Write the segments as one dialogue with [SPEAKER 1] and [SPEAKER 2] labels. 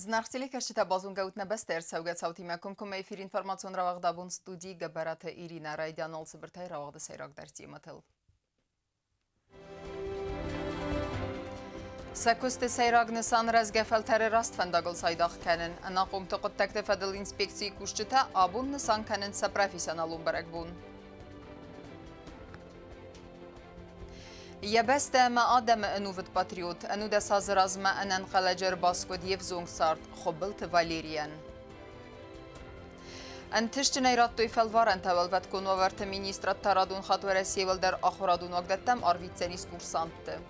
[SPEAKER 1] Знахтели кашита базун гаутна бестер саугат саути макум кум эфир информацион равагдабун студии габарата Ирина Райдан олсы біртай равагды сайрак дартиематыл. Сакусты сайрагнысан разгафал террорист фандагыл сайдах кәнін. Анақум тұқыт тәкті фадыл инспекции күшчіта абун нысан кәнін са профессионалун барак бун. يبست ما آدم أنوفت باتريوت أنو دا ساز رازما أنن خلاجر باسكو ديف زونغ سارت خبلت فاليريان أن تشتني راتوي فالوار أنت والبت كون وورت مينيسترات ترادون خطوة رسيول در آخرادون وقدتم أرويت سنيس كورسانت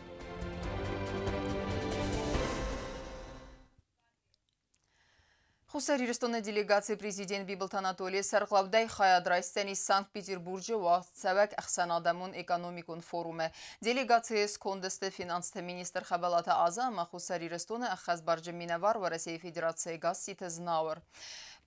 [SPEAKER 1] Хусари Рестона делегации президент Бибилт Анатолий Сарклавдай Хаядрайстени Санкт-Петербурге ва Цавак Ахсанадамун экономикун форуме. Делегация с кондесте финансты министр Хабалата Азама Хусари Рестона Ахазбарджи Минавар ва Россия Федерации Гассита Знауэр.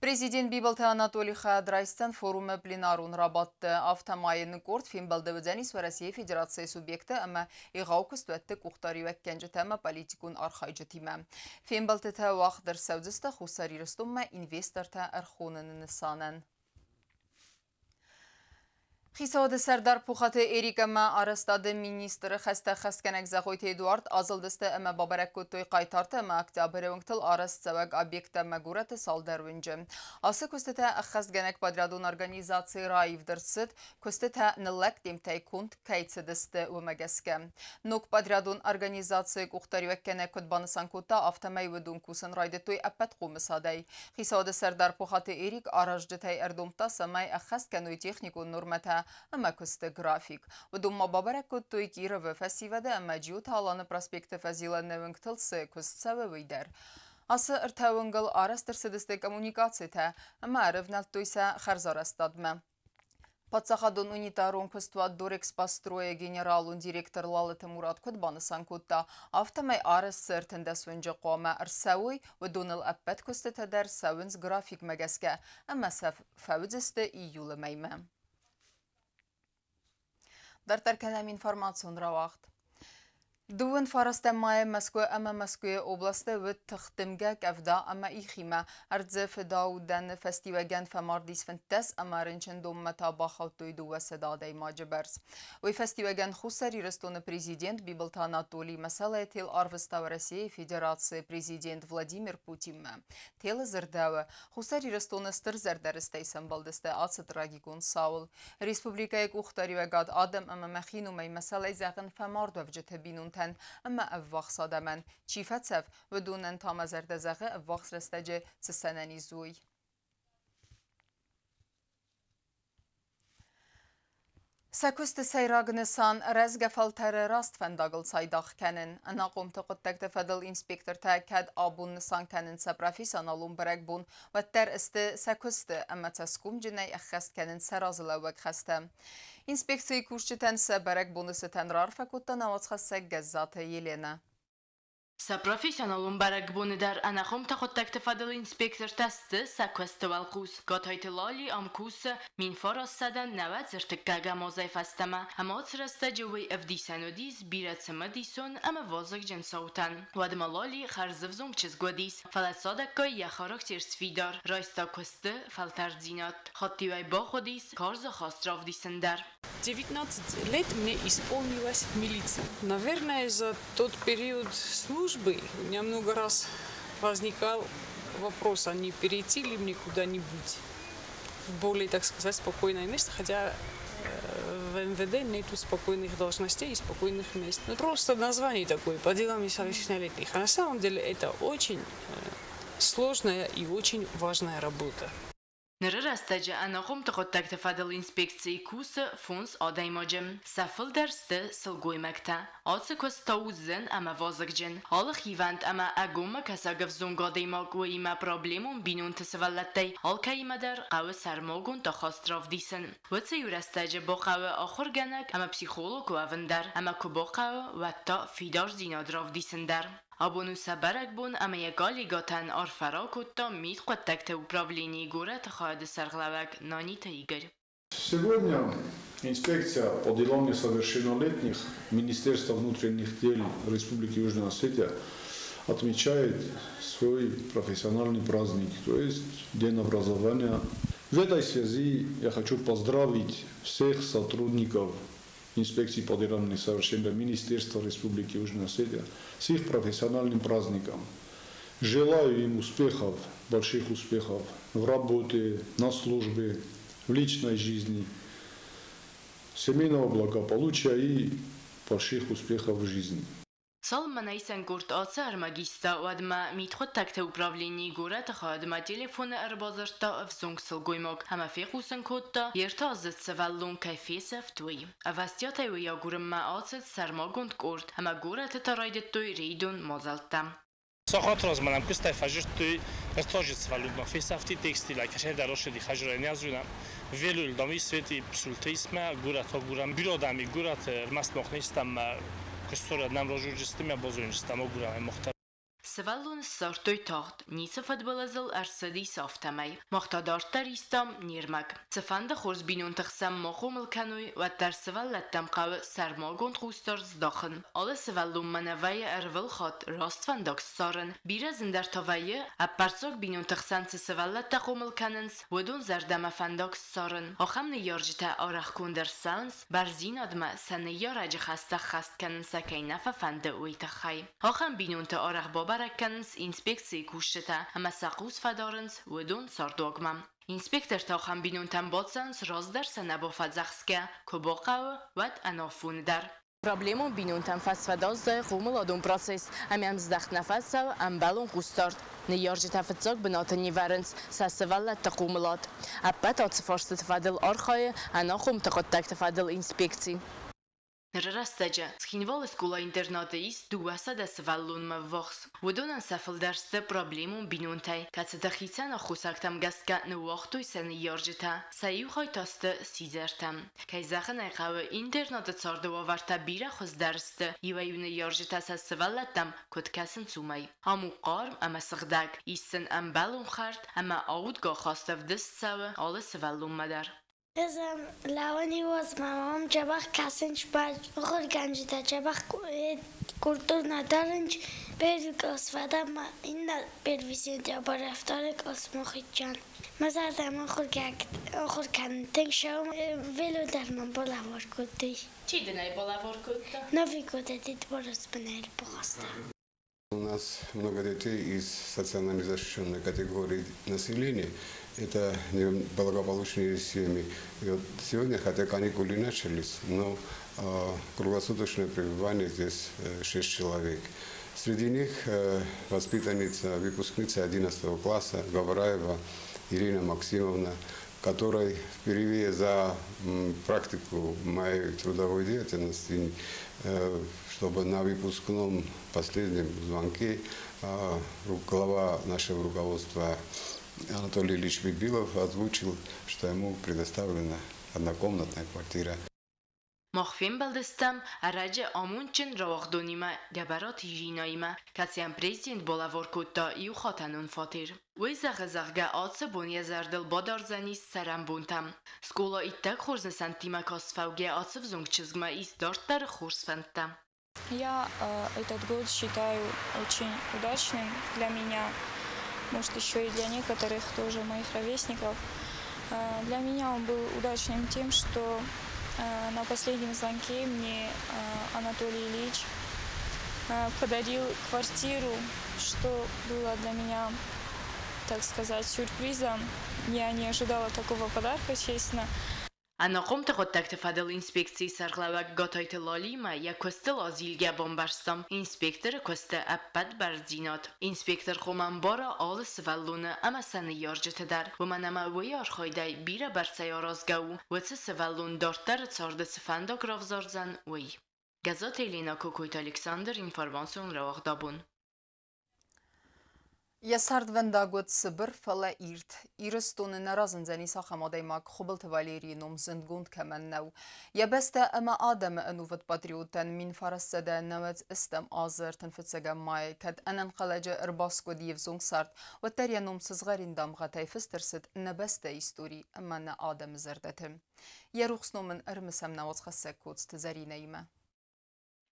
[SPEAKER 1] Президент Бибилт Анатолий Хаядрайстен форуме пленарун рабатты автомайын корт финбалдывыдзанис ва Россия Федерации субъекты ама иғаукыс туатты кухтари вәккенжі тәмі политикун архайжы тиме. Финбалты та вақдыр сәудісті Хусари Рестона инвесторта архонын нысанын. Хисаоды сәрдар пухаты Эрика ма арыстады министры хәсті хәскәнәк Захойт Эдуард азылдысты әмі бабарак көттой қайтарты әмі октябрь өңтіл арыст сәвәк объекта мәгураты салдар өңжі. Асы көстіті әқхәсгәнәк подрядун организации райывдырсыд, көстіті нылләк демтай күнт кәйтсідісті өмәгәске. Нук подрядун организации құқтар өккәнәк көтбанысан көтті автомай өдун күсін райдытой әппәт қомысадай. Хисаоды сәрдар пухаты Эрик араждытай әрдумта самай әқхәскәнөй техникун нормата Ама көсті график. Вдумма бабарак көттөй Кировы фәсивәді әмі жиут аланы проспекті фәзиланы өңктілсі көст сәві өйдер. Асы ұртауыңғыл арастырсыдысты коммуникация та, әмі әрівнәлттойса қарзарастадмы. Патсахадун унитарун көстуат Дорекс Пастроя генералун директор Лалыты Мурат Көтбанысан көтті автомай арыс сыртында сөнжі қома ұрсауй өдоныл әппәт көсті тәдәр сәуінс график мәгәске, әмі фәуізісті июлы мәймі. Дартар кәләм информацион равақт. Дуын фарасты майы Москва әмі Москва областы өт тұқтымға кәвда әмі ихима. Әрдзі фидаудан фестивәген фәмардис фінтәс әмі рінчін доммата бақаутой дуасы дадай мажыбарс. Ой фестивәген Хусари Рестоны президент Бибилт Анатолий мәсәлі тел Арвыстау Россия Федерации президент Владимир Путин. Телі зірдәуі Хусари Рестоны стыр зәрдәрістай сәмбалдысты асы трагикун сауыл. Республикайық ұқтари вәгад адам әмі мәхинумай мәсәлі зәғын фәмард вәвжеті бинун أما أفواخ صادمان چیفت سف و دونن تامزر دزاقه أفواخ رستجه سسنانی زوی. سکوست سیراغنسان رزگفال terrorist فنداغل سایداخ کنن. انا قوم تقدک تفضل انسپکتر تاکد آبون نسان کنن سپرافیسانالون برگ بون و تر است سکوست اما تسکوم جنای اخست کنن سرازلا وک خسته. انسپکسی کوشتن سبرگ بون ستن رار فکوتا نواز خسته گزات یلینه.
[SPEAKER 2] Сапрофессионалун барагбуны дар анахом тахоттак тафадал инспектор тасты саквестовал кус. Готайтылали амкуса минфорос садан нават зертыккага мозай фастама. Ама отсраста джавай авдисанодис бирацамадисон ама возак дженсаутан. Вадмалали харзывзум чизгодис. Фаласадаккой яхарак терсфидар. Райста косты фалтардзинат. Хаттивай баходис карза хастравдисендар.
[SPEAKER 3] 19 лет мне исполнилось в милиции. Наверное, за тот период службы у меня много раз возникал вопрос, а не перейти ли мне куда-нибудь в более, так сказать, спокойное место, хотя в МВД нету спокойных должностей и спокойных мест. Ну, просто название такое, по делам несовершеннолетних. А на самом деле это очень сложная и очень важная работа.
[SPEAKER 2] Нырырастаджа анахом тахоттак тафадал инспекции куса фунс адаймаджем. Сафл дерсте сылгоймакта. Ацы костаузен ама вазакджен. Алых хивант ама агома касагав зунгадаймак و има проблемун бинун тасавалаттай. Алка имадар قاو سرماگون تا خاستراف دیسن. وچه یورستاجه با قاو آخر گنک اما پسیخولوگ و اوندر اما که با قاو و تا فیدار زینادراف دیسن در. Абону сабарак бун ама ягали гатан арфара кутта мид қоттакта управление город хады сарглавак Нанита Игорь.
[SPEAKER 4] Сегодня инспекция по делам несовершеннолетних Министерства внутренних дел Республики Южная Осетия отмечает свой профессиональный праздник, то есть День образования. В этой связи я хочу поздравить всех сотрудников инспекции по делам несовершеннолетних Министерства Республики Южная Осетия с их профессиональным праздником. Желаю им успехов, больших успехов в работе, на службе, в личной жизни, семейного благополучия и больших успехов в жизни.
[SPEAKER 2] Салмана Исангурт Ацар магиста Уадма Митхотакте управление город Хадма телефона Арбазарта в Зунгсалгоймок Хамафехусен Котта Ертазет Савалун Кайфеса в Туи. Авастята уя Гурма Ацет Сармагунд Корт Хама город Тарайдет Туи Рейдун Мозалта.
[SPEAKER 5] ساخت راز منم که استفاده توی ارتاج سوالود ما فیسافتی تکستیل کشور دراش دی خجر نیازونم ویلول دامی سویتی پسولت اسم گورت ها گورم بیرادمی گورت مست مخنیستم کستور نم راجو جستم یا بازونجستم و گورم مختار
[SPEAKER 2] Սվալուն սարտոյ թողտ, նիսը ֆուտբոլազլ արսդի սավտամայ, մողտադարտար իստամ նիրմակ, ծվանդը խորզ բինուն տղսամ մոխում ըլկանույ, վատար սվալ լատտամ qavı սարմագոն խուստոր զդախın. Ալը սվալուն մանավայը ərvıl xat, rastfandaks sarın, biraz indar tavayı, appartsok bинун тղсանցը սվալ լատտախում ըլկանınız, vudun zardama fandaks sarın. Axamnı yarjita araq kundar sounds, barzin adma sanı yaracı xasta xastkanın sakaynafa fandı uytaxay. Axam bинун të araq baba Kanns inspeksiya kushta ama saqus fadarens wedon sardogmam. Inspektor tauxam binun tambotsans razdarsa nabofadzakska koboqaw wat anafundar. Проблему бинун там фасфадоз гумул одун процесс амям здахт нафасав амбалун густарт не яржи тафцог бната ниверенс сасвалла тaqumlat аппат отсфорст тфадил архай анахум тaqattak тфадил инспекции Растаджа, схинвал скула интернатеис дуаса да свалун маввахс. Удонан сафл дарсте проблему бинунтай, кацата хицана хусактам гастка нуахтуй сен яржита, саю хай тасте сизертам. Кайзахын айқавы интерната цардова варта бира хыз дарсте, иваюне яржита са свалаттам коткасын цумай. Аму қарм ама сығдаг, иссен амбалун харт, ама аудга хастав дыст савы, алы свалун мадар.
[SPEAKER 6] Ezem Leoni was mamam cebak kasınç baş okur gancıda cebak kulturna darınç bir kasvada ma inna bir vizyonda baraftarı kasmohitcan. Mesela okur kan tek şahım velo derman bolavor kutti.
[SPEAKER 2] Чиденай боlavor kutta?
[SPEAKER 6] Novi kutti boros benel pohasta.
[SPEAKER 7] У нас много детей из социально незащищенной категории населения. Это неблагополучные семьи. И вот сегодня, хотя каникулы начались, но круглосуточное пребывание здесь 6 человек. Среди них воспитанница, выпускница 11 класса Гавраева Ирина Максимовна, которой впервые за практику моей трудовой деятельности, чтобы на выпускном последнем звонке глава нашего руководства Анатолий Ильич Бибилов озвучил, что ему предоставлена однокомнатная квартира.
[SPEAKER 2] Махфим балдестам араджа амунчин равахдонима дабарат жинайма касиам президент болавор кутта ю хатанун фатир. Уйза газарга атса буния зардал бадарзани сарам бунтам. Скола иттак хорзна сантима касфауге атса взунгчизгма издорт бар хорсфантам.
[SPEAKER 8] Я этот год считаю очень удачным для меня, может еще и для некоторых тоже моих ровесников. Для меня он был удачным тем, что на последнем звонке мне Анатолий Ильич подарил квартиру, что было для меня, так сказать, сюрпризом. Я не ожидала такого подарка, честно.
[SPEAKER 2] Анақом тaqattak tafadil inspeksiya sarglavak gatayt lalima ya kostel azilga bombarstam inspektor koste appat barzinat inspektor khoman bara al svalluna ama sani yarjatadar و manama ویار خایدای بیره بر سیارازگو و چه سوالون دارتر چارده سفنداک رافزارزن وی گزات ایلینا کوکویت الکساندر اینفارماسیون رواق دابون
[SPEAKER 1] Ясардвендагот Сибир фала ирт. Ирстон наразанзани сахамадаймак хубалт Валерийном зиндгунд каменнау. Я бесте ама адам انوفت патриотан мин фарасада навец استم آزر تنفتسگم مای کد انن قلجه ارباسکو دیو زونگ سرد و تریانوم سزغارین دام غتای فسترسد نبسته ایستوری اما نا آدم زردتم. یروخسنو من ارمسم نواز خسه کودست زرینه ایمه.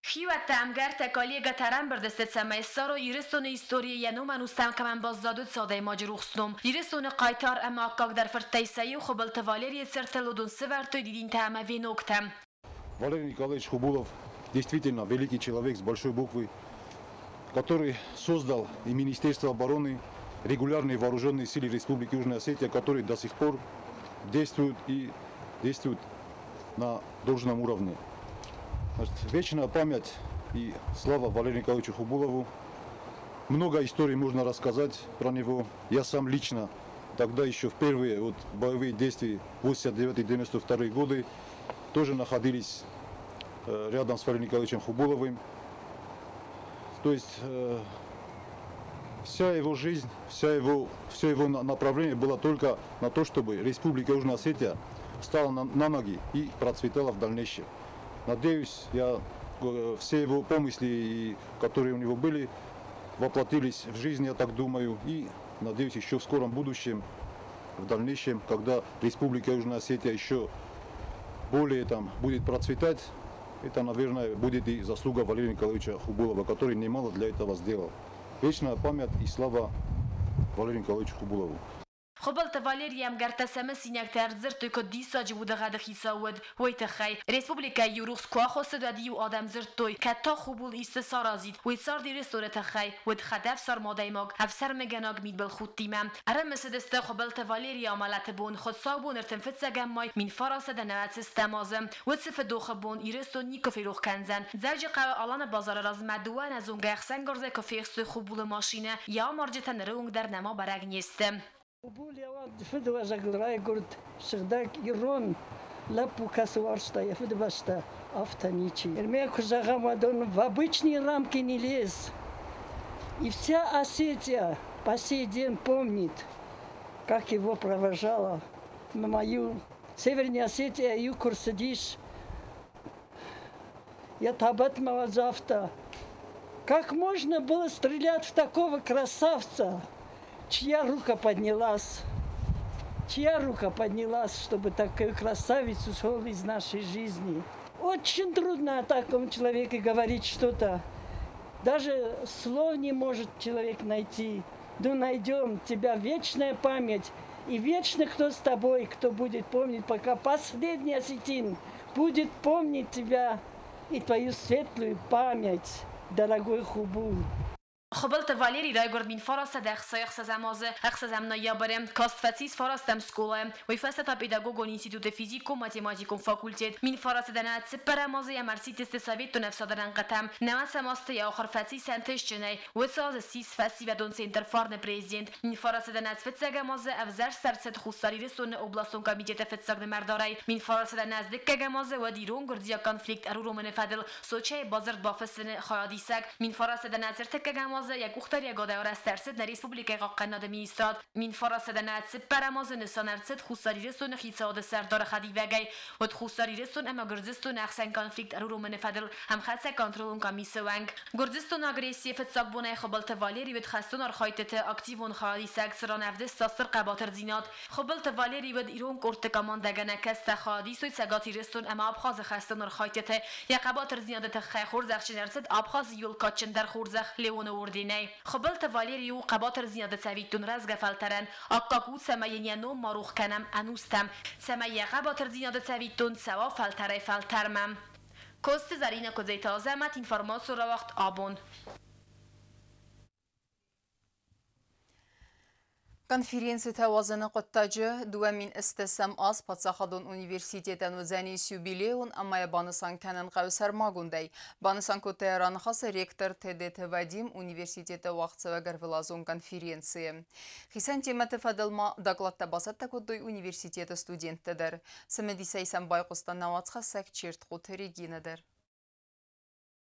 [SPEAKER 2] خیواتم گرت کالیگا ترم بردست سمای سارو ایرسون استوری ینو منوستم که من بازدادود ساده ماجروخستم ایرسون قایتار اما کاک در فرتیسایی و خبل توالری سرتلودون سورتوی دیدین تامه وینوکتم.
[SPEAKER 9] Валерий Николаевич Хубулов действительно великий человек с большой буквы, который создал и Министерство обороны, регулярные вооруженные силы Республики Южная Осетия, которые до сих пор действуют и действуют на должном уровне. Значит, вечная память и слава Валерию Николаевичу Хубулову. Много историй можно рассказать про него. Я сам лично тогда еще в первые боевые действия 89-92 годы тоже находились рядом с Валерием Николаевичем Хубуловым. То есть вся его жизнь, все его направление было только на то, чтобы Республика Южная Осетия встала на ноги и процветала в дальнейшем. Надеюсь, все его помысли, которые у него были, воплотились в жизнь, я так думаю, и надеюсь, еще в скором будущем, в дальнейшем, когда Республика Южная Осетия еще более будет процветать, это, наверное, будет и заслуга Валерия Николаевича Хубулова, который немало для этого сделал. Вечная память и слава Валерию Николаевичу Хубулову.
[SPEAKER 2] خبلت والریم گرت سمسی نکتر زرتوی که دیسا جبوده غد خیساود ویت خی ریسپوبلیکا یوروس کوه خواست دادی و آدم زرتوی که تا خبول ایست سارازید ویت سار دیره صورت خی ویت خدف سار ماده ماگ افسر مگناگ مید بالخود تیمم ارم مسدسته خبلت والری عملت بون خود سابون ارتنفت سگم مای من فراس دنوات استمازم ویت صف دوخ بون ایرستو نیکو فیروخ کنزن زوج قوه آلان بازار راز مدوان از اونگه اخسن گرزه که فیخست خبول ماشینه یا مارجتن رونگ در نما برگ نیستم
[SPEAKER 10] Хубул я вот фидва заглрай город всегда ирон лапу касуарста я фидвашта автоничи. Эрмеку загамадон в обычные рамки не лез. И вся Осетия по сей день помнит, как его провожала на мою Северную Осетию, Юг Курсадиш. Я табатмала завтра. Как можно было стрелять в такого красавца? Чья рука поднялась, чтобы такую красавицу ушел из нашей жизни. Очень трудно о таком человеке говорить что-то. Даже слов не может человек найти. Но найдем тебя вечная память. И вечно кто с тобой, кто будет помнить, пока последний осетин будет помнить тебя и твою светлую память, дорогой Хубул.
[SPEAKER 2] خبلت والری رای گرد من فراست دخسای خسازمازه خسازم نیا برم کاست فتیس فراستم سکوله و فست تا پیداگوگ و اینستیتوت فیزیک و ماتماتیک و فاکولتیت من فراست دنات سپر مازه یا مرسی تست سویت و نفس دارن قطم نماس ماست یا آخر فتی سنتش جنای و ساز سیس فسی و دون سنتر فارن پرزیدنت من فراست دنات فتسگ مازه افزار سرست خوستاری رسون اوبلاستون کمیته فتسگ مردارای من فراست دنات دکگ مازه و دیرون گردیا کانفلیکت ارو من فدل سوچه بازرد بافسن خیادیسگ من فراست دنات تکگ یک اختر یک آدم است درصد در ریسپوبلیکای قناد میستاد من فراست دنات پرماز نسان درصد خوستاری رسون خیساد سردار خدی وگی و خوستاری رسون اما گرزستون احسن کانفلیکت رو من فدل هم خاصه کنترلون کمیسه ونگ گرزستون اگریسیف تصابونه خبلت والری ود خستون ارخایتت اکتیون خالی سگ سران افده ساستر قباتر زینات خبلت والری ود ایرون کورت کمان دگنه کست خادی سوی سگاتی رسون اما ابخاز خستون ارخایتت یا قباتر زینادت خور زخش درصد ابخاز یول کاچن در خورزخ لیون وردینه خبلت والریو قباتر زیاده سویتون رزگ فلترن اکاکو سماینی نو ماروخ کنم انوستم سمایی قباتر زیاده سویتون سوا فلترمم کست زرین کزیت آزمت اینفرماسو را وقت آبون
[SPEAKER 1] Конференция توازن قطاجه دوامین استسم از پادساخدون اونیورسیتیتن و زنیس یوبیلیون اما بانسان کنن قوسر ماگوندی بانسان که تهران خاص رектор تدت وادیم اونیورسیتیت وقت سوگر ولازون конференции خیسان تیمت فدلما داغلات باسط تکودوی اونیورسیتیت استودنت در سمدیسای سنبای قسطان نواتخ سک چیرت قطری گینه در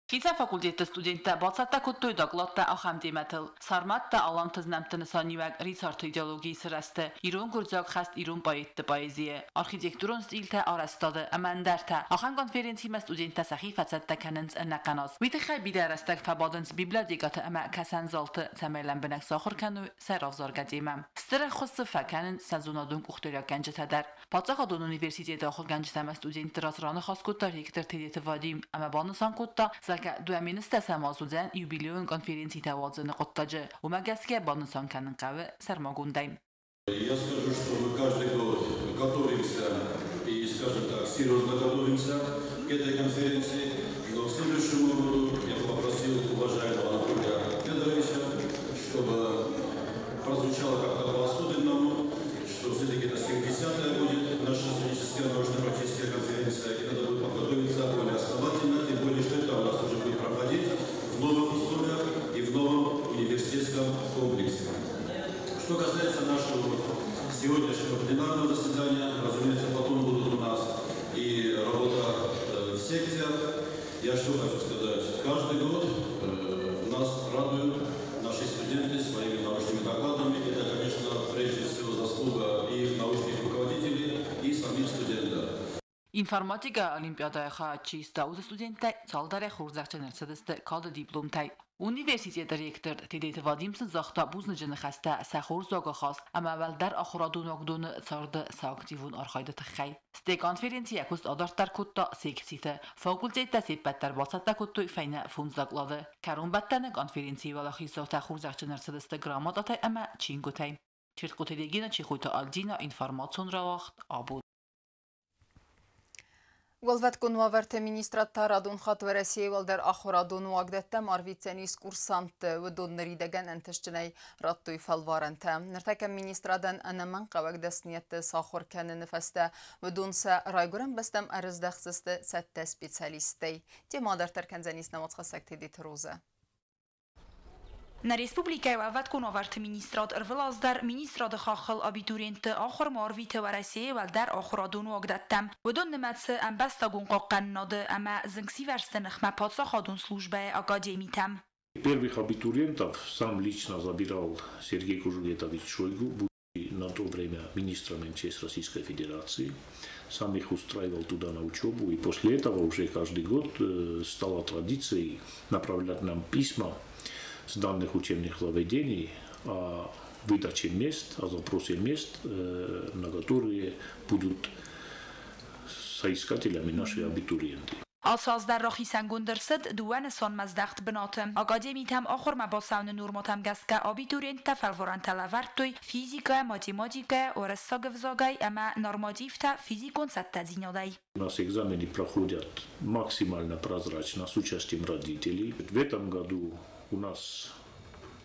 [SPEAKER 2] Хица факультета студентта бацатта куттуй докладта ахамдиматыл. Сарматта алам тызнамтыны санивак рицарт идеологии расты. Ирун гурзак хаст ирун байетты поэзия. Архитектурон стилта арастады амандарта. Ахан конференцияма студентта сахи фацатта канынс аннақанас. Витихай бидарастак фабадынс библиотекаты ама касанзалты самайлан бинак сахыр кану саравзарга демам. Стыры хуссыфа канын сазунадун кухтыряк ганжатадар. Пацахадун университета ахыр ганжатама студенттыр асраны хас кутта ректор тедеті вадим ама банысан кутта Озака дуаминста самазуден юбилеон конференции тавадзен qottaje умагаске банусан каннкаве сармагундайм.
[SPEAKER 11] Я скажу, что мы каждый год готовимся и, скажем так, серьезно готовимся к этой конференции. Но к следующему году я бы попросил уважаемого Анатолия Федоровича, чтобы прозвучало как-то по-особенному, что все-таки это 70-я будет наша студенческая научно-практическая конференция, и надо будет подготовиться более основательно, тем более, что это у нас уже будет проходить в новых условиях и в новом университетском комплексе. Что касается нашего сегодняшнего пленарного заседания, разумеется, потом будут у нас и работа в секциях. Я что хочу сказать, каждый год нас радуют наши студенты своими научными докладами. Это, конечно, прежде всего заслуга и научных руководителей, и самих студентов.
[SPEAKER 2] Информатика олимпиада хачиста уз студентай салдаре хурзахчан эрсэдэстэ калды дипломтай. Университет ректор Тедет Вадимсон захта бузнажын хаста сахурзога хаст, ама авалдар ахурадун огдун царды саактивун архайда тахай. Сте конференция куст адартар кутта секците, факультетта сеппаттар басатта кутту файна фунздаглады. Карумбаттаны конференция валахисо тахурзахчан эрсэдэстэ граммат атай ама чингутай. Чирткутедегина чихуйта алдина информацион равахт абуд.
[SPEAKER 1] Волваткун ваверте министрат тарадун хатве Россия валдар ахурадун вагдетта марвиценис курсант выдун ридеген энтешчиней раттуй фалваранта. Нертакам министрадан анаман қавагдасниет сахур кәні нефесте выдунса райгурен бестем арыздақсысты сәтті специалистей. Темадар тарканзанис наматқасак тедит роза.
[SPEAKER 12] На республике ваваткун аварт министрат эрвелаздар министрат хахал абитуриент ахор марвите ва Россия валдар ахурадун вагдаттам. Выдун нематсы амбастагун қоққаннады, ама зыңси верстенах ма подсахадун службе академитам.
[SPEAKER 13] Первых абитуриентов сам лично забирал Сергей Кужугетович Шойгу, будучи на то время министром МЧС Российской Федерации. Сам их устраивал туда на учебу, и после этого уже каждый год стала традицией направлять нам письма с данных учебных заведений о выдаче мест, о запросе мест, на которые будут соискателями наши абитуриенты.
[SPEAKER 12] Asazдар راخیسن گندرسد دوان سان مزدخت بناتم. Академитам آخر مباسون نورماتم گسکه آبیتورینت فلوران تلاورتوی فیزیکا، математика, орестагвзагай, ама нормативта физикон саттадзинодай.
[SPEAKER 13] У нас экзамены проходят максимально прозрачно с участием родителей. В этом году у нас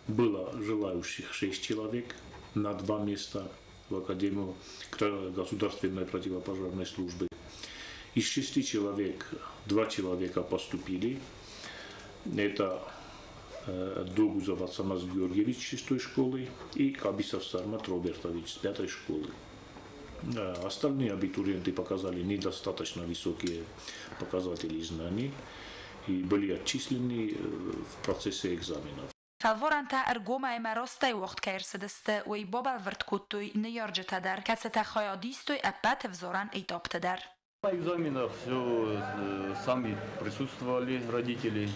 [SPEAKER 13] было желающих 6 человек на 2 места в Академию государственной противопожарной службы. Из 6 человек 2 человека поступили. Это Догузов Ацамаз Георгиевич с 6 школы и Кабисов Сармат Робертович с 5 школы. Остальные абитуриенты показали недостаточно высокие показатели знаний и были отчислены в процессе экзаменов.
[SPEAKER 12] فالورانتا ارگوما اماراستا وقت کارسدست وی بابل ورتکوتوی نیارجتا در کستا خیادیستوی ابت взоран ایتابت در.
[SPEAKER 14] На экзаменах все сами присутствовали родители.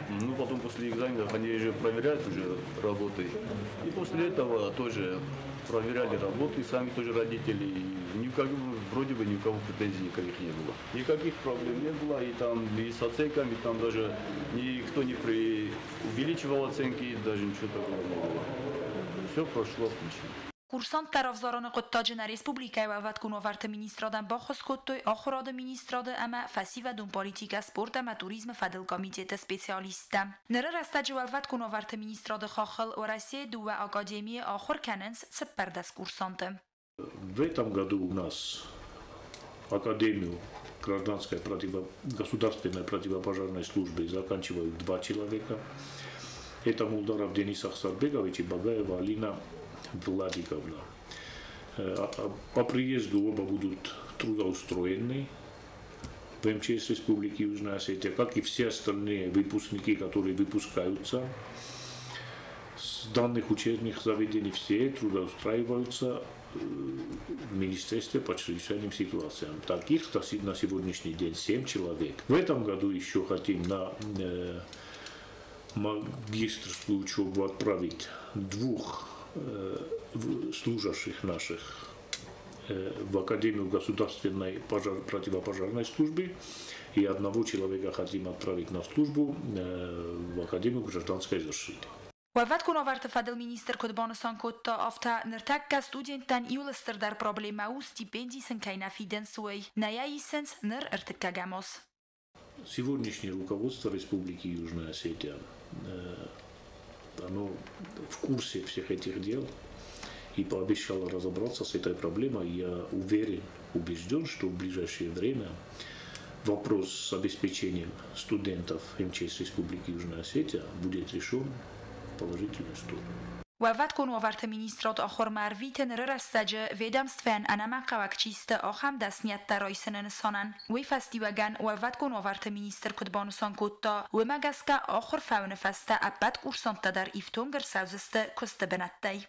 [SPEAKER 14] Ну, потом после экзаменов они же проверяют уже работы. И после этого тоже проверяли работы, сами тоже родители. Вроде бы ни у кого претензий никаких не было. Никаких проблем не было. И там и с оценками, там даже никто не увеличивал оценки, даже ничего такого не было. Все прошло отлично.
[SPEAKER 12] Курсант тарафзаран قطاجن республика و واتکون آورت ministradan باخص کتوی آخراد ministradan اما فسی و دون پالیتیک سپورت اما توریزم فدل کمیته سپیسیالیستم. نره رستج و واتکون آورت ministrad خاخل و رسی دو و اکادمی آخر کننس سپردست курсантем.
[SPEAKER 13] В этом году у нас Академию государственной противопожарной службы заканчивают 2 человека. Это Мулдаров Денис Ахсарбегович и Багаева Алина Владиковна. По приезду оба будут трудоустроены в МЧС Республики Южная Осетия, как и все остальные выпускники, которые выпускаются с данных учебных заведений, все трудоустраиваются в Министерстве по чрезвычайным ситуациям. Таких на сегодняшний день 7 человек. В этом году еще хотим на магистерскую учебу отправить 2 служащих наших в Академию государственной противопожарной службы, и одного человека хотим отправить на службу в Академию гражданской защиты.
[SPEAKER 12] وفات كون آورت فدل مینیستر کدبانستان کد تا آفتا نرتک استودنتن ایولستر در پروبلم او стипендий сенкайна фиден свой наяисенс нер артекагамос.
[SPEAKER 13] Сегодняшнее руководство Республики Южная Осетия, оно в курсе всех этих дел и пообещало разобраться с этой проблемой. Я уверен, убежден, что в ближайшее время вопрос с обеспечением студентов МЧС Республики Южная Осетия будет решен в положительную сторону.
[SPEAKER 12] وفات کن آورت مینیسترات آخر مرویت نر رستجه ویدمستفن انما قوکچیست آخم دستنیت ترایسن نسانن وی فستیوگن وفات کن آورت مینیستر کدبانسان کتا و مگسکا آخر فون فسته ابد کورسانت در ایفتونگر سوزست کست بنتتی.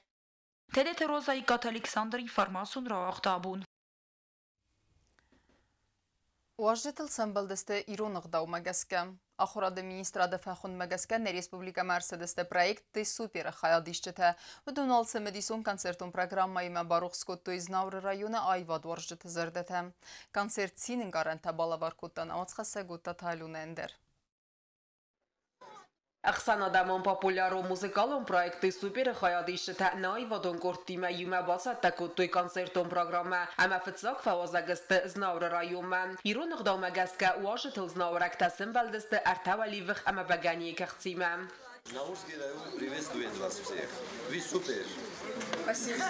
[SPEAKER 12] تدت روزای گات الکساندر فرماسون را اختابون.
[SPEAKER 1] واجدتل سنبلدسته ایرون اقداو مگسکه. آخراد مینیستراده فخون مگسکه نه ریسپوبلیکا مرسدسته پرویکت سوپر خیادیشته و دونالد سمدیسون کنسرتون پروگرامای ما باروخ سکوتوی زناور رایون آیواد ورجت زردته. کنسرت سیننگارن تبالوار کتان آمدخسته گوتا تایلون اندر.
[SPEAKER 15] Aqsan adamon populyaro muzikalon projekty super hayadishte ta'nai vadon kortima yuma basat takottoy konserton programma ama fitsak fawazagiste znavra rayuma irun gdawmagaska washtel znavrak tasim baldiste artawalivh ama bagani kaxtima.
[SPEAKER 16] Наурский район приветствует вас всех. Вы супер.
[SPEAKER 17] Спасибо.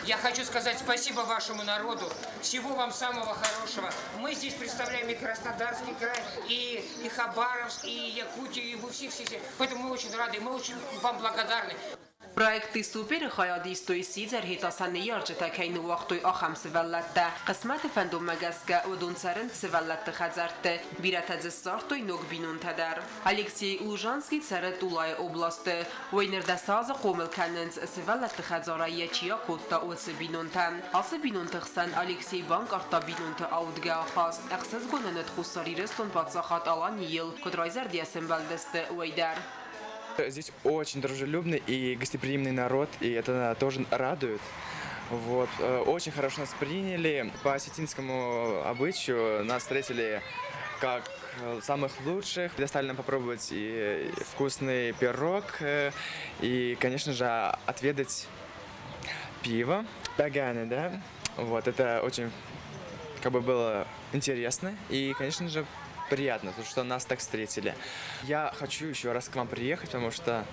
[SPEAKER 17] Я хочу сказать спасибо вашему народу. Всего вам самого хорошего. Мы здесь представляем и Краснодарский край, и Хабаровск, и Якутию, и вы всех. Поэтому мы очень рады, мы очень вам благодарны.
[SPEAKER 15] Projekti super hayadistoy sizer hitasan yarjetakein waqtoy akham sivallata qismat fandom magaska udun sarent sivallata khazarte birataz sartoy nogbinun tadar Alexey Ужанский царет Улай области войнерда саза qomil kanens sivallata khazaraya chia kotta osbinuntan asbinunтахсан Alexey bank artabinunta audga khast aqsaz gonanet khussari reston patsakhat alan yil kodrayzer diasem baldeste вайдар.
[SPEAKER 18] Здесь очень дружелюбный и гостеприимный народ, и это тоже радует. Вот. Очень хорошо нас приняли. По осетинскому обычаю нас встретили как самых лучших. Предоставили нам попробовать и вкусный пирог, и, конечно же, отведать пиво. Баганы, да? Вот. Это очень было интересно и, конечно же, приятно, что нас так встретили. Я хочу еще раз к вам приехать, потому что,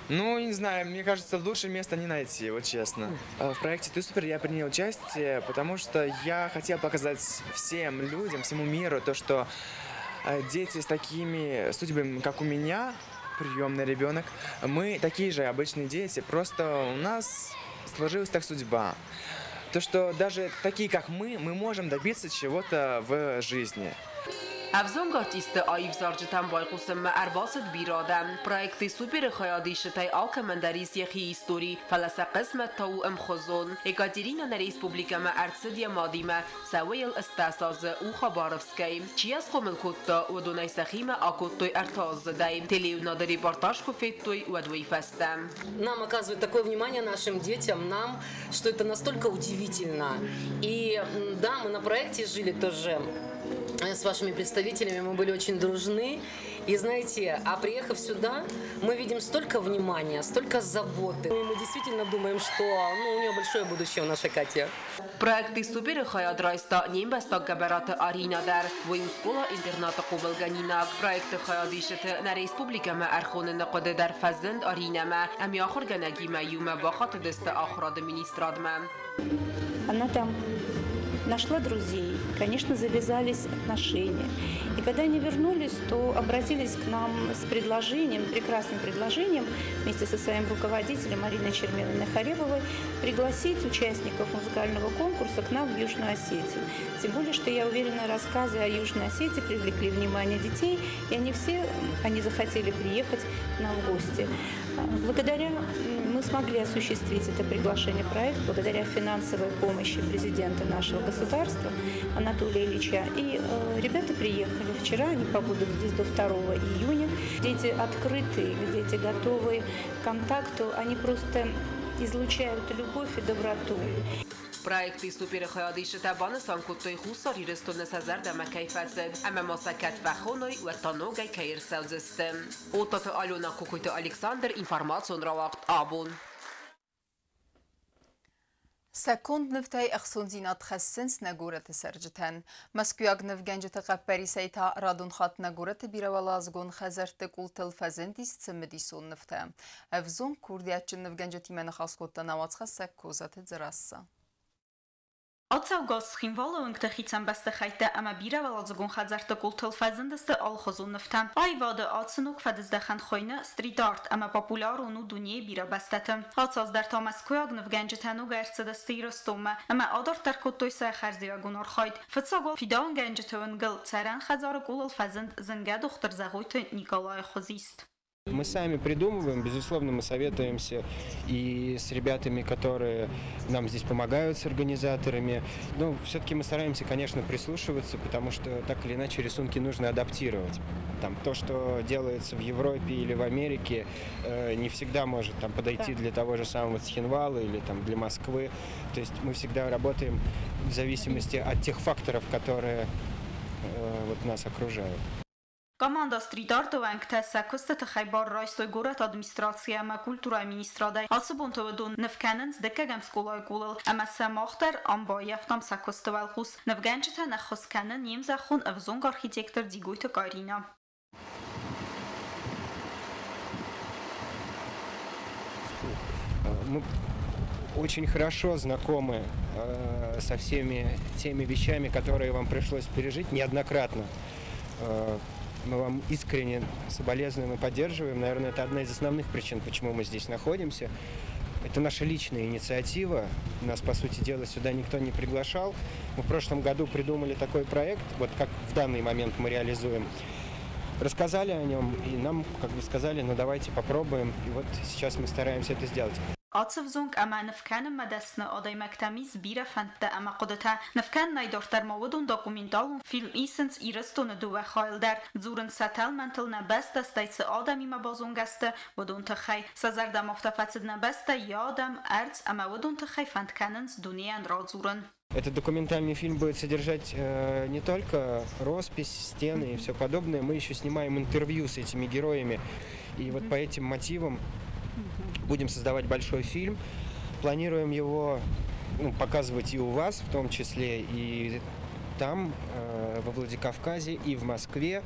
[SPEAKER 18] не знаю, мне кажется, лучше места не найти, вот честно. В проекте «Ты супер» я принял участие, потому что я хотел показать всем людям, всему миру то, что дети с такими судьбами, как у меня, приемный ребенок, мы такие же обычные дети, просто у нас сложилась так судьба. То, что даже такие, как мы можем добиться чего-то в жизни.
[SPEAKER 15] افزون گاتیست آیف زارجتن بایقوسم ارباست بیرادم پرویکتی سوپر خیادیشتای آلکمندریس یخی هیستوری فلسه قسمت تاو امخوزون اکاترینا نریسپوبلیکا ما ارتسدیا مادیما سویل استاساز او خباروفسکی چیاز خومل کتا و دونای سخیما آکوتوی ارتاز دایم تلیونا دا репортаж кофеттой و دوی фестам.
[SPEAKER 19] Нам оказывают такое внимание нашим детям, нам, что это настолько удивительно. И да, мы на проекте жили тоже с вашими представителями, мы были очень дружны. И знаете, а приехав сюда, мы видим столько внимания, столько заботы. И мы действительно думаем, что у нее большое будущее у нашей Кати.
[SPEAKER 15] Проекты супер хаядрайста нембеста габарата арина дар воюскола интерната кобелганина проекты хаядиште на республика ма архоны нақоды дар фазенд арина ма ами ахор ганаги ма юма бахат деста ахрад министрадма.
[SPEAKER 20] Она там нашла друзей, конечно, завязались отношения. И когда они вернулись, то обратились к нам с предложением, прекрасным предложением, вместе со своим руководителем Мариной Чермелиной-Харебовой, пригласить участников музыкального конкурса к нам в Южную Осетию. Тем более, что я уверена, рассказы о Южной Осетии привлекли внимание детей, и они захотели приехать к нам в гости. Мы смогли осуществить это приглашение проект благодаря финансовой помощи президента нашего государства Анатолия Ильича. И ребята приехали вчера, они побудут здесь до 2 июня. Дети открытые, дети готовы к контакту, они просто излучают любовь и доброту.
[SPEAKER 15] Проекты суперхаяди шитабаны санкутой хусар ирестонес хазар дамакайфацед, ама масакат вахоной у таногай кайрсаузестем. Отата Алена Кукуйта Александр, информацион равакт абун.
[SPEAKER 1] سكوند نفتاي أخصون زينات خسنس نجورة سرجتن مسكوياغ نفجنجة قبري سيتا رادون خات نجورة بيروالازغون خزرت كل تلفزنتيس تسمديسون نفتا أفزون كوردياتش نفجنجة من خاصكوت نواز خسك كوزات زراسة
[SPEAKER 12] Ացավգոս խինվոլը ընկտխիցան բաստխայտը ամա բիրավալազգուն խազարտակուլ թլֆազնդստը ալխոզուն նվտան այվադը ացնուկ ֆադզդախան խոյնը ստրիտ արտ ամա պոպուլար ունու դունիե բիրաբաստատը ացած դար Թոմաս Քոյագ նվգանջտանու գերցդստի ռստոմը ամա ադար տարկոտոյսա խարզիագուն օրխայտ ֆծագոլ ֆիդան գանջտուն գլ ցարան խազարակուլ ալֆազնդ զնգա դոկտոր Զաղոյթը Նիկոլայ Խոզիստ
[SPEAKER 21] Мы сами придумываем, безусловно, мы советуемся и с ребятами, которые нам здесь помогают, с организаторами. Но все-таки мы стараемся, конечно, прислушиваться, потому что так или иначе рисунки нужно адаптировать. Там, то, что делается в Европе или в Америке, не всегда может там, подойти для того же самого Цхинвала или там, для Москвы. То есть мы всегда работаем в зависимости от тех факторов, которые вот, нас окружают.
[SPEAKER 12] Команда стрит-арту анктеса костата хайбар райстой город администрация ама культура министрада асубунтовдун невкененс декагам сколай кулал ама самахтер амба яфтам сакостовал хус невганчта нахосканен немзахун авзонг архитектор Дигойта Карина.
[SPEAKER 21] Мы очень хорошо знакомы со всеми теми вещами, которые вам пришлось пережить неоднократно. Мы вам искренне соболезнуем и поддерживаем. Наверное, это одна из основных причин, почему мы здесь находимся. Это наша личная инициатива. Нас, по сути дела, сюда никто не приглашал. Мы в прошлом году придумали такой проект, вот как в данный момент мы реализуем. Рассказали о нем, и нам как бы сказали, ну давайте попробуем. И вот сейчас мы стараемся это сделать.
[SPEAKER 12] Ацевзонг ама нефкан мадасна адай мактамиз бира фантта ама қодата нефкан найдортар мавудун документалун филм исенс ирестон дуа хайлдар зурен сатал мантл на баста стайцы адами мабазунгаста вудун тахай сазарда мафтафацид на баста ядам арц ама вудун тахай фантканенс дуниан радзурен.
[SPEAKER 21] Этот документальный фильм будет содержать не только роспись, стены и все подобное. Мы еще снимаем интервью с этими героями. И вот по этим мотивам будем создавать большой фильм. Планируем его показывать и у вас, в том числе и там, во Владикавказе, и в Москве.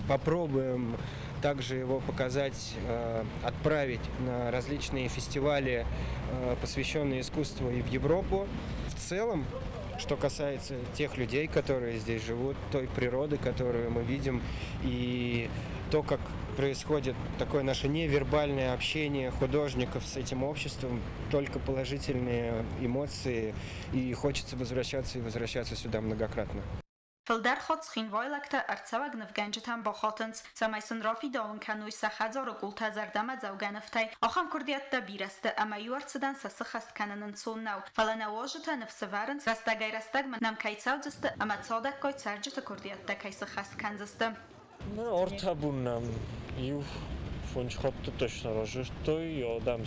[SPEAKER 21] Попробуем также его показать, отправить на различные фестивали, посвященные искусству, и в Европу. В целом, что касается тех людей, которые здесь живут, той природы, которую мы видим, и то, как происходит такое наше невербальное общение художников с этим обществом, только положительные эмоции, и хочется возвращаться и возвращаться сюда многократно.
[SPEAKER 12] Филдар ход схинвайлакта арцаваг невганчтам ба хатенс самайсан рафи даун кануй сахазар гул тазардама зауганфтай ахам курдиятта бирасте ама юарцдан сасахаст кананен соннау фаланаважта нефсаварен растагай растаг нам кайцаудсте ама цадак кой царжта курдиятта кайсахаст канзсте
[SPEAKER 22] من ارتبونم یو فونج خط точно رجشتوی آدم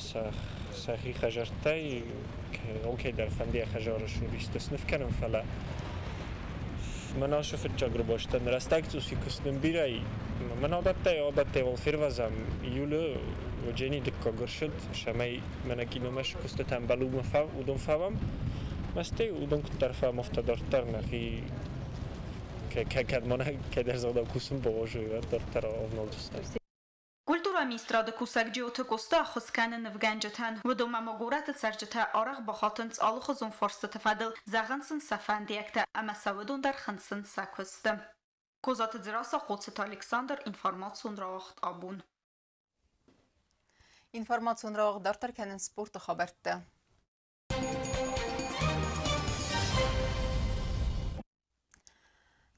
[SPEAKER 22] سخی خجرتای که اوکی در فندی خجار شوریست نفکنم فلا من اشوف الجبر باشتن رستاکتوس یکسنم بیرای من عادت والفروزم یولو و جنی دکا گرشد شمای من کیلومش کست تنبلو مفا ودم فهم مستی ودم طرف مفتدارتر نخی
[SPEAKER 12] Культура министрада кусак джиота коста хосканен невганжатан вдома могурат царжата арах ба хатенц алхозун форсата фадл загансен сафандиякта ама савадун дар хансен саквста козат зраса хоцет Александр информацион равахт абун
[SPEAKER 1] информацион равахт дартар канен спорт хабарта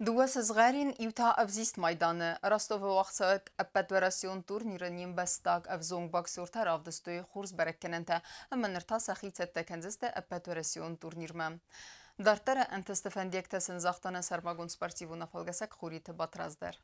[SPEAKER 1] دوس صغارين يوتا أفزيست ميدان راستو في وقت أبادوراسيون تورنير نيم بستاق أفزونج باكسور تراف دستوي خورز بركننتا أما نرتاس أخيت ستكنزست أبادوراسيون تورنير ما دارتر أنت استفنديك تسن زاختان سرماغون سبارتيفونا فالغسك خوريت باترازدر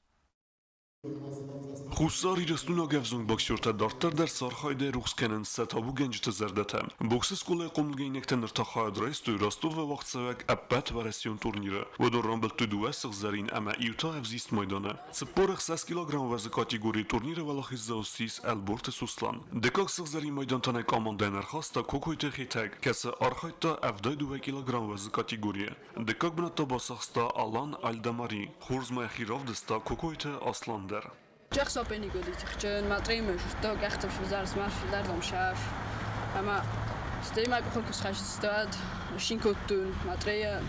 [SPEAKER 3] Խուսարի ռստունա գևզունգ բոքսյուրտա դարտար դեր սարխայդե ռուխսկենն սետաբու գենջտը զերդետը։ Բոքսս կուլե կոմլգեյնեկտը նրտախայդրայս տույ ռաստովը վաղցավակ ապպատ վարասիոն տուրնիրը, ոդոր ռամբլ տույդու էսղ զարին ամա իուտա էվզիստ մայդանը։ Ծպորեղ 6 կիլոգրամ վազը կատիգորի տուրնիրը վալախիս զաուսիս ալբորտը սուսլան։ Դեկակ սղզարի մայդանտանեք ամանդեն արխաստա կոքոյտը խիթակ, կեսը արխայտը ավդայդու կիլոգրամ վազը կատիգորիը։ Դեկակ բնատա բասախստա ալան ալդամարի, խուրզմայ խիրով դստա կոքոյտը ասլանդեր։
[SPEAKER 4] Jaxopeni godit khchen matrime justo gacht fuzars mar filar dom shaf ama stema khulkus khash stad shinkotun matreya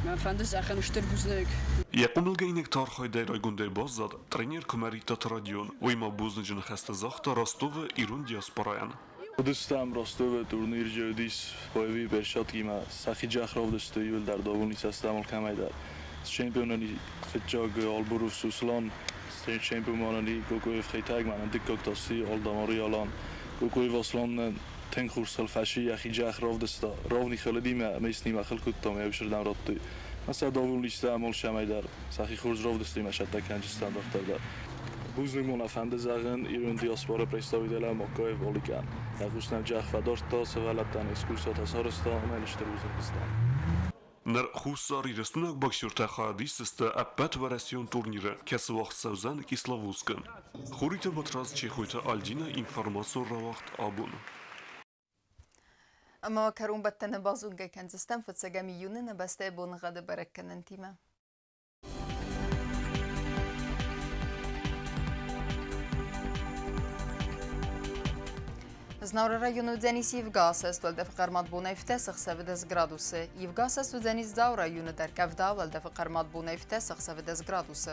[SPEAKER 4] man fand zachen shterguznek
[SPEAKER 3] Якумлгейнек тархайдер айгундер баззад тренер комаритат радион уйма бузнджин хаста захта Ростова ирун диаспораян.
[SPEAKER 23] Удустам Ростова турнир жодис поеви бершаткима сахи жахров дастуил дар давунис астамол камайдар. Чемпионани фетжаг албуров суслан чемпионани кокоев хайтаг ман дикоктаси алдамари алан кокоев аслан тенхурсал фаши яхи жахров даста ровни халидима меснима халкуттам явширдан ротти مثلا داوون لیسته عمل شمیدار سخی خورز رو دستیم اشد کنجستان دکتر دار بوزنمون افنده زغن ایران دیاسپورا پرستاویدل مکای والیکن نخوشنم جخ فدار تا سوالتن اسکورسات اسارستا مالشتر بوزنستان
[SPEAKER 3] Нар хусари рестунак боксюрта хадисста аппат варасион турнира кес вахт савзан кисловускан. Хурита батраз чехуйта альдина информацию равахт абун.
[SPEAKER 1] اما کرون بتن بازونگه کنزستن فتسگمی یونه نبسته بونغد برکنن تیمه. Znauра rayonu dzenis Yevgasas valdef qarmat buna iftesıq 7 gradusu. Yevgasas dzenis Zau rayonu derkavda valdef qarmat buna iftesıq 7 gradusu.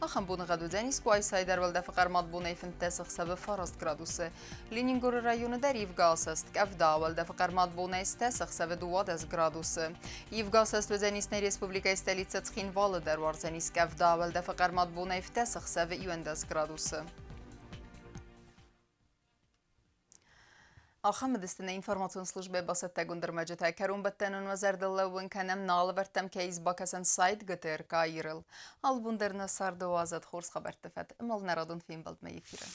[SPEAKER 1] Axan bunğa dzenis Kuaysayder valdef qarmat buna iftesıq 7 gradusu. Leningor rayonu der Yevgasas kavda valdef qarmat buna istesıq 7 gradusu. Yevgasas dzenis ne Respublika stolica Txinvalı der var dzenis kavda valdef qarmat buna iftesıq 7 gradusu. آخر مدستن اینفورماسیون службе басатта гундермаджета карун баттанун вазардаллавун канам налвартам кейз бакасан сайт гтр кайрыл ал бундерна сарду азат хорс хабартафат мал народун фин балдма эфира